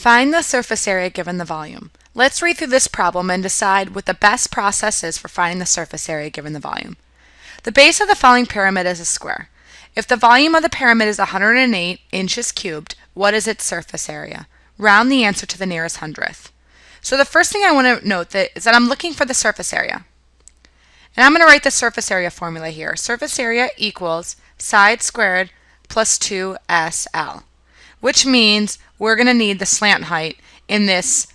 Find the surface area given the volume. Let's read through this problem and decide what the best process is for finding the surface area given the volume. The base of the following pyramid is a square. If the volume of the pyramid is 108 inches cubed, what is its surface area? Round the answer to the nearest hundredth. So the first thing I want to note is that I'm looking for the surface area. And I'm going to write the surface area formula here. Surface area equals side squared plus 2SL, which means we're going to need the slant height in this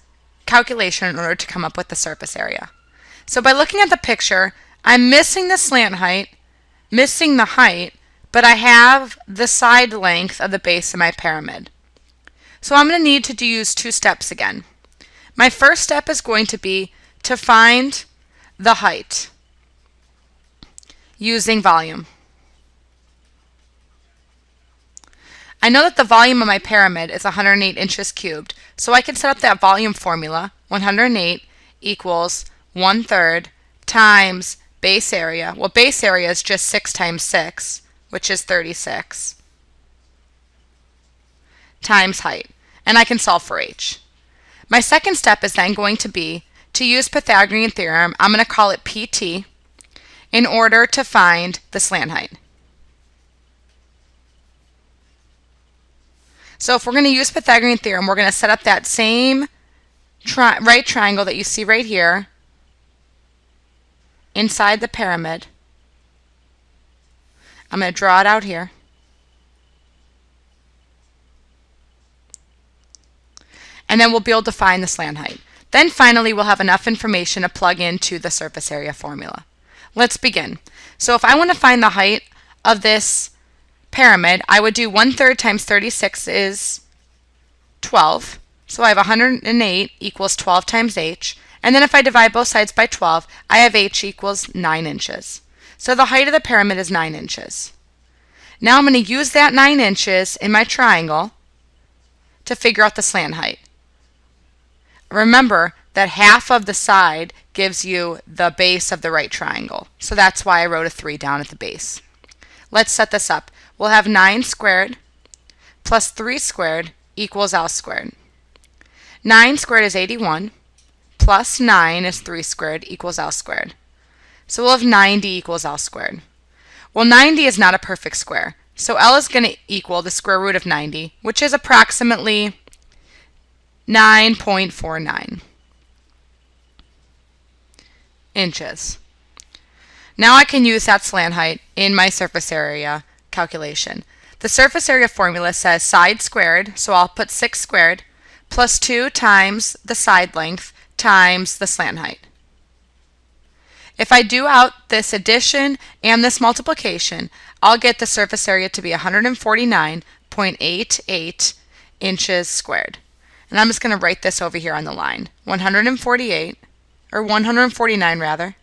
calculation in order to come up with the surface area. So by looking at the picture, I'm missing the slant height, missing the height, but I have the side length of the base of my pyramid. So I'm going to need to use two steps again. My first step is going to be to find the height using volume. I know that the volume of my pyramid is 108 inches cubed, so I can set up that volume formula. 108 equals 1/3 times base area. Well, base area is just 6 times 6, which is 36, times height. And I can solve for h. My second step is then going to be to use Pythagorean Theorem. I'm going to call it PT in order to find the slant height. So if we're going to use Pythagorean Theorem, we're going to set up that same right triangle that you see right here inside the pyramid. I'm going to draw it out here. And then we'll be able to find the slant height. Then finally, we'll have enough information to plug into the surface area formula. Let's begin. So if I want to find the height of this pyramid, I would do 1/3 times 36 is 12. So I have 108 equals 12 times h. And then if I divide both sides by 12, I have h equals 9 inches. So the height of the pyramid is 9 inches. Now I'm going to use that 9 inches in my triangle to figure out the slant height. Remember that half of the side gives you the base of the right triangle. So that's why I wrote a 3 down at the base. Let's set this up. We'll have 9 squared plus 3 squared equals L squared. 9 squared is 81, plus 9 is 3 squared equals L squared. So we'll have 90 equals L squared. Well, 90 is not a perfect square, so L is going to equal the square root of 90, which is approximately 9.49 inches. Now I can use that slant height in my surface area calculation. The surface area formula says side squared, so I'll put 6 squared, plus 2 times the side length times the slant height. If I do out this addition and this multiplication, I'll get the surface area to be 149.88 inches squared. And I'm just going to write this over here on the line. 149 rather,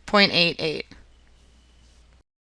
0.88.